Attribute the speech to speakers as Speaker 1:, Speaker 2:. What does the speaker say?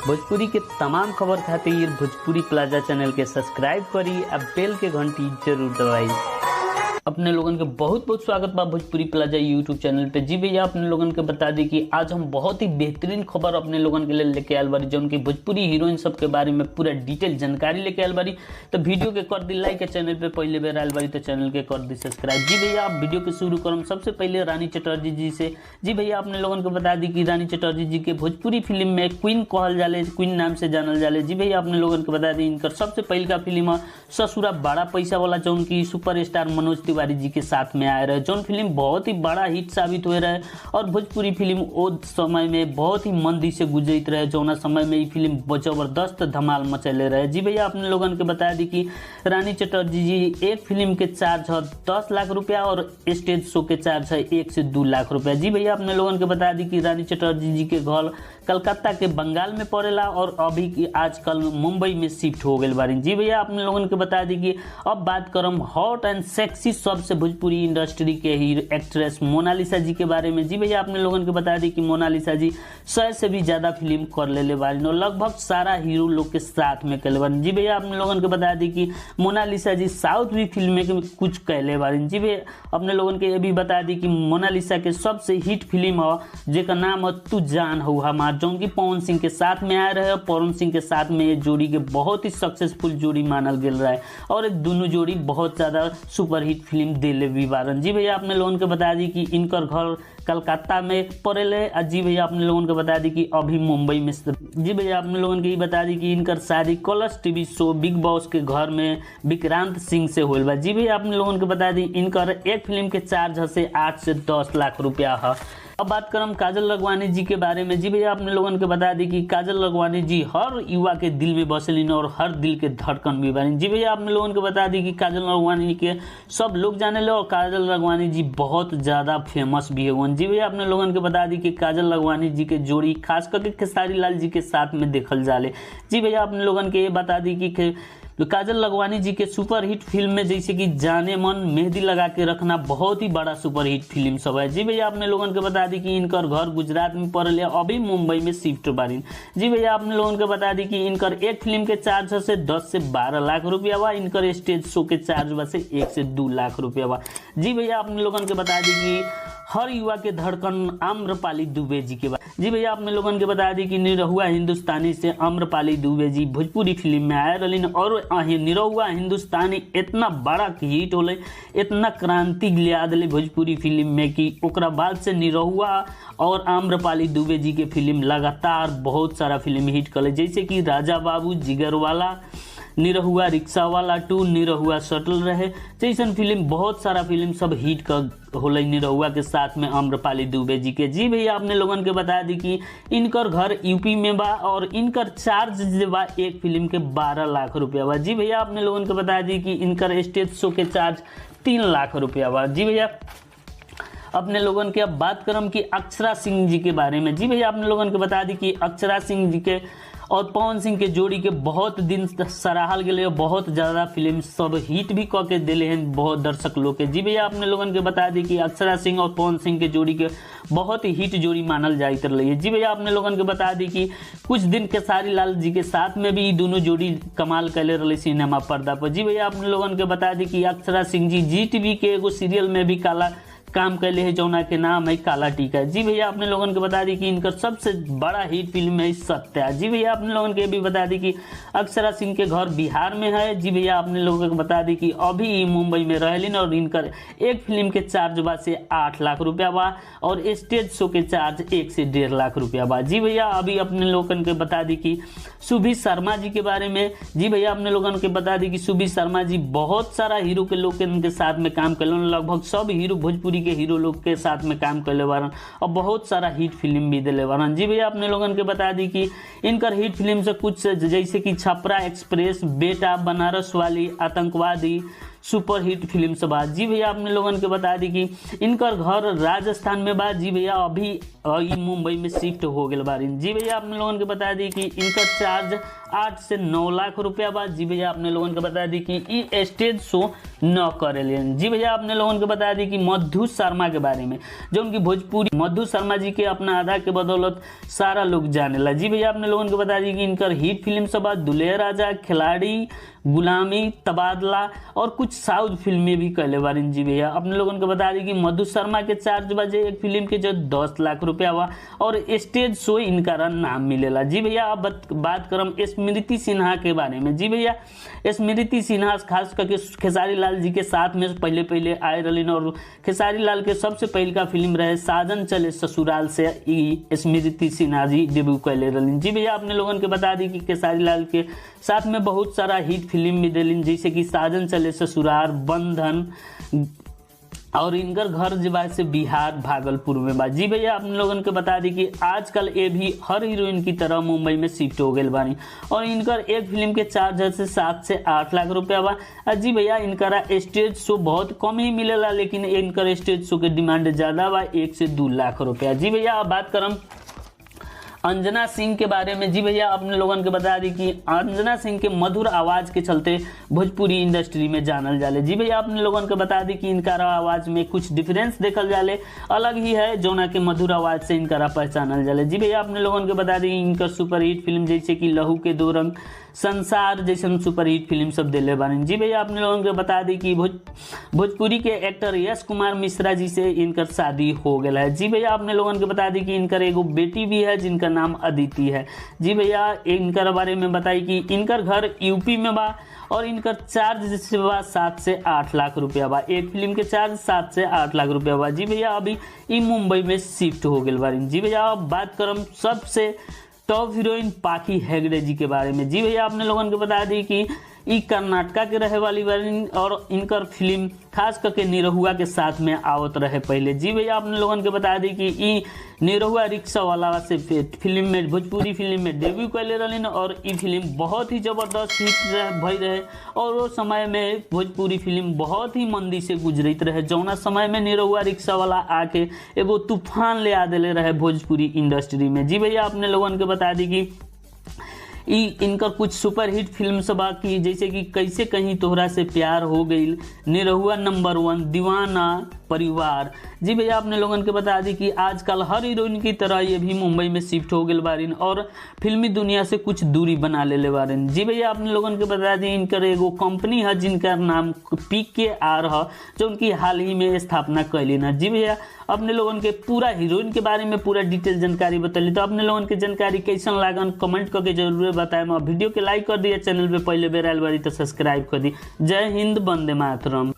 Speaker 1: भोजपुरी के तमाम खबर खातिर भोजपुरी प्लाजा चैनल के सब्सक्राइब करी और बेल के घंटी जरूर दबाई। अपने लोगन के बहुत बहुत स्वागत बा भोजपुरी प्लाजा यूट्यूब चैनल पे। जी भैया, अपने लोगन के बता दी कि आज हम बहुत ही बेहतरीन खबर अपने लोगन के लिए लेके आयल बारी, जो उनकी भोजपुरी हीरोइन सब के बारे में पूरा डिटेल जानकारी लेके आयल बारी। तो वीडियो के कर दी लाइक, चैनल पे पहले बेर आयल बारी तो चैनल के कर दी सब्सक्राइब। जी भैया, आप वीडियो के शुरू करम सबसे पहले रानी चटर्जी जी से। जी भैया, अपने लोगन को बता दी कि रानी चटर्जी जी के भोजपुरी फिल्म में क्वीन कहल जाले, क्वीन नाम से जानल जाले। जी भैया, अपने लोगन को बता दी इनकर सबसे पहले का फिल्म है ससुरा बड़ा पैसा वाला, जो उनकी सुपर स्टार मनोज तिवारी जी के साथ में आए रहे। जौन फिल्म बहुत ही बड़ा हिट साबित हुए रहे और भोजपुरी फिल्म वो समय में बहुत ही मंदी से गुजरित रहे। जो समय में ये फिल्म जबरदस्त धमाल मचले रहे। जी भैया, अपने लोगन के बता दी कि रानी चटर्जी जी एक फिल्म के चार्ज है 10 लाख रुपया और स्टेज शो के चार्ज है 1 से 2 लाख रुपया। जी भैया, अपने लोगन के बता दी कि रानी चटर्जी जी के घर कलकत्ता के बंगाल में पड़ेला और अभी की आजकल मुंबई में शिफ्ट हो गए बारी। जी भैया, अपने लोगन के बता दी कि अब बात करम हॉट एंड सेक्सी सबसे भोजपुरी इंडस्ट्री के हीरो एक्ट्रेस मोनालिसा जी के बारे में। जी भैया, अपने लोगन के बता दी कि मोनालिसा जी 100 से भी ज्यादा फिल्म कर ले बारी और लगभग सारा हीरो लोग के साथ में कैले बारी। जी भैया, अपने लोगन के बता दी कि मोनालिसा जी साउथ भी फिल्म में कुछ कैले बारी। जी भैया, अपने लोगन के ये भी बता दी कि मोनालिसा के सबसे हिट फिल्म है जेका नाम है तू जान हो हमार, जो कि पवन सिंह के साथ में आए रहे। पवन सिंह के साथ में ये जोड़ी के बहुत ही सक्सेसफुल जोड़ी मानल गेल रहा है और एक दोनों जोड़ी बहुत ज्यादा सुपर हिट फिल्म दिले भी बारन। जी भैया, अपने लोगन के बता दी कि इनकर घर कलकत्ता में पड़ेले। जी भैया, अपने लोगन के बता दी कि अभी मुंबई में। जी भैया, अपने लोगन के बता दी कि इनकर शादी कलर्स टीवी शो बिग बॉस के घर में विक्रांत सिंह से होल बा। जी भैया, अपने लोगन के बता दी इनकर एक फिल्म के चार्ज से 8 से 10 लाख रुपया है। अब बात करम काजल लखवानी जी के बारे में। जी भैया, अपने लोगन के बता दी कि काजल लखवानी जी हर युवा के दिल में बसलिन और हर दिल के धड़कन भी बानी। जी भैया, अपने लोगन के बता दी कि काजल लखवानी के सब लोग जाने ले और काजल लखवानी जी बहुत ज्यादा फेमस भी है। जी भैया, अपने लोगन के बता दी कि काजल लखवानी जी के जोड़ी खास करके खेसारी लाल जी के साथ में देखल जाले। जी भैया, अपने लोगन के ये बता दी कि काजल लखवानी जी के सुपर हिट फिल्म में जैसे कि जाने मन, मेहंदी लगा के रखना बहुत ही बड़ा सुपर हिट फिल्म सब है। जी भैया, अपने लोगन के बता दी कि इनकर घर गुजरात में पड़े अभी मुंबई में शिफ्ट बारी। जी भैया, अपने लोगन के बता दी कि इनकर एक फिल्म के चार्ज से 10 से 12 लाख रुपया बा। इनकर स्टेज शो के चार्ज बा से 1 से 2 लाख रुपया बा। जी भैया, अपने लोगन के बता दी कि हर युवा के धड़कन आम्रपाली दुबे जी के बाद। जी भैया, अपने लोगन के बता दी कि निरहुआ हिंदुस्तानी से आम्रपाली दुबे जी भोजपुरी फिल्म में आए रही और निरहुआ हिंदुस्तानी इतना बड़ा हिट होले, इतना क्रांति लिया दिले भोजपुरी फिल्म में कि ओकरा बाद से निरहुआ और आम्रपाली दुबे जी के फिल्म लगातार बहुत सारा फिल्म हिट करे, जैसे कि राजा बाबू, जिगरवाला, निरहुआ रिक्शा वाला 2, निरहुआ शटल रहे जैसन फिल्म बहुत सारा फिल्म सब हिट कर होले निरहुआ के साथ में आम्रपाली दुबे जी के। जी भैया, अपने लोगन के बता दी कि इनकर घर यूपी में बा और इनकर चार्ज बा एक फिल्म के 12 लाख रुपया बा। जी भैया, अपने लोगन के बता दी कि इनकर स्टेज शो के चार्ज 3 लाख रुपया बा। जी भैया, अपने लोगन के अब बात करम कि अक्षरा सिंह जी के बारे में। जी भैया, अपने लोगन के बता दी कि अक्षरा सिंह जी के और पवन सिंह के जोड़ी के बहुत दिन सराहल गए, बहुत ज्यादा फिल्म सब हिट भी कह के दिले हैं बहुत दर्शक लोग के। जी भैया, अपने लोगन के बता दी कि अक्षरा सिंह और पवन सिंह के जोड़ी के बहुत ही हिट जोड़ी मानल जाइत रही है। जी भैया, अपने लोगन के बता दी कि कुछ दिन खेसारी लाल जी के साथ में भी दोनों जोड़ी कमाल कैले रही सिनेमा पर्दा पर। जी भैया, अपने लोगन के बता दी कि अक्षरा सिंह जी जी के एगो सीरियल में भी काला काम कैले है जौना के नाम है काला टीका। जी भैया, अपने लोगन के बता दी कि इनका सबसे बड़ा हिट फिल्म है सत्या। जी भैया, अपने लोगन के भी बता दी कि अक्षरा सिंह के घर बिहार में है। जी भैया, अपने लोगों को बता दी कि अभी मुंबई में रहलिन और इनकर एक फिल्म के चार्ज बा से 8 लाख रुपया बा और स्टेज शो के चार्ज 1 से 1.5 लाख रुपया बा। जी भैया, अभी अपने लोगन के बता दी कि सुभी शर्मा जी के बारे में। जी भैया, अपने लोगन के बता दी कि सुभी शर्मा जी बहुत सारा हीरो के लोग के साथ में काम कर, लगभग सब हीरो भोजपुरी के हीरो लोग के साथ में काम कर ले बारन और बहुत सारा हिट फिल्म भी दिले बारन। जी भैया, अपने लोगन के बता दी कि इनकर हिट फिल्म से कुछ जैसे कि छपरा एक्सप्रेस, बेटा, बनारस वाली, आतंकवादी, सुपर हिट फिल्म सब बा। जी भैया अपने लोगन के बता दी कि इनकर घर राजस्थान में बा। जी भैया अभी ई मुंबई में शिफ्ट हो गए बारिन। जी भैया अपने लोगन के बता दी कि इनका चार्ज 8 से 9 लाख रुपया बा। जी भैया अपने लोगन के बता दी कि ई स्टेज शो न करेलियन। जी भैया अपने लोगन के बता दी कि मधु शर्मा के बारे में, जो उनकी भोजपुरी मधु शर्मा जी के अपना आधा के बदौलत सारा लोग जानेला। जी भैया अपने लोगन के बता दी कि इनकर हिट फिल्म सब दुल्हे राजा, खिलाड़ी, गुलामी, तबादला और कुछ साउथ फिल्में भी कहले बारिन। जी भैया अपने लोगन को बता दी कि मधु शर्मा के चार्ज बजे एक फिल्म के जो 10 लाख रुपया हुआ और स्टेज शो इनका नाम मिलेला। जी भैया अब बात करम स्मृति सिन्हा के बारे में। जी भैया स्मृति सिन्हा खास करके खेसारी लाल जी के साथ में पहले पहले आए रही और खेसारी लाल के सबसे पहले का फिल्म रहे साजन चले ससुराल से स्मृति सिन्हा जी डेब्यू कैले रही। जी भैया अपने लोगन के बता दी कि खेसारी लाल के साथ में बहुत सारा हिट फिल्म भी दिलीन, जैसे कि साजन चले ससुराल, बंधन, और इनकर घर जब से बिहार भागलपुर में बा। जी भैया अपने लोगन के बता दी कि आजकल ये भी हर हीरोइन की तरह मुंबई में शिफ्ट हो गए बानी और इनकर एक फिल्म के चार्ज से 7 से 8 लाख रुपया बा। जी भैया इनका स्टेज शो बहुत कम ही मिलेला, लेकिन इनकर स्टेज शो के डिमांड ज़्यादा बा, 1 से 2 लाख रुपया। जी भैया अब बात करम अंजना सिंह के बारे में। जी भैया अपने लोगन के बता दी कि अंजना सिंह के मधुर आवाज के चलते भोजपुरी इंडस्ट्री में जानल जाले। जी भैया अपने लोगन के बता दी कि इनका आवाज में कुछ डिफरेंस देखल जाले, अलग ही है जोना के मधुर आवाज से इनका पहचानल जाले। जी भैया अपने लोगन के बता दी इनकर सुपर हिट फिल्म जैसे कि लहू के 2 रंग, संसार जैसे सुपर हिट फिल्म सब दिले बानी। जी भैया अपने लोगों को बता दी कि भोजपुरी के एक्टर यश कुमार मिश्रा जी से इनकर शादी हो गया है। जी भैया अपने लोगों को बता दी कि इनकर एगो बेटी भी है जिनका नाम अदिति है। जी भैया इनकर बारे में बताई कि इनकर घर यूपी में बा और इनकर चार्ज जैसे बा 7 से 8 लाख रुपया बा। एक फिल्म के चार्ज 7 से 8 लाख रुपया बा। जी भैया अभी ई मुंबई में शिफ्ट हो गए बारी। जी भैया अब बात करम सबसे टॉप हीरोइन पाखी हेगड़े जी के बारे में। जी भैया अपने लोगों को बता दी कि ई कर्नाटका के रहे वाली बारी और इनकर फिल्म खास करके निरहुआ के साथ में आवत रहे पहले। जी भैया अपने लोगों के बता दी कि ई निरहुआ रिक्शा वाला से फिल्म में भोजपुरी फिल्म में डेब्यू कैले रही और ई फिल्म बहुत ही जबरदस्त हिट भई रहे और वो समय में भोजपुरी फिल्म बहुत ही मंदी से गुजरत रहे, जौना समय में निरहुआ रिक्शा वाला आके एगो तूफान ले आ दिले रहे भोजपुरी इंडस्ट्री में। जी भैया अपने लोगों के बता दी कि इनकर कुछ सुपर हिट फिल्म सब की जैसे कि कैसे कहीं तोहरा से प्यार हो गई, निरहुआ नंबर 1, दीवाना, परिवार। जी भैया अपने लोगन के बता दी कि आजकल हर हीरोइन की तरह ये भी मुंबई में शिफ्ट हो गए बारिन और फिल्मी दुनिया से कुछ दूरी बना ले बारिन। जी भैया अपने लोगन के बता दी इनकर एगो कंपनी है जिनका नाम PKR है, जो उनकी हाल ही में स्थापना कैली ना। जी भैया अपने लोगन के पूरा हीरोइन के बारे में पूरा डिटेल जानकारी बतली, तो अपने लोगन के जानकारी कैसन लागन कमेंट करके जरूर बताएं। वीडियो के लाइक कर दिए, चैनल पे पहले बेर आयल बारी तो सब्सक्राइब कर दी। जय हिंद, वंदे मातरम।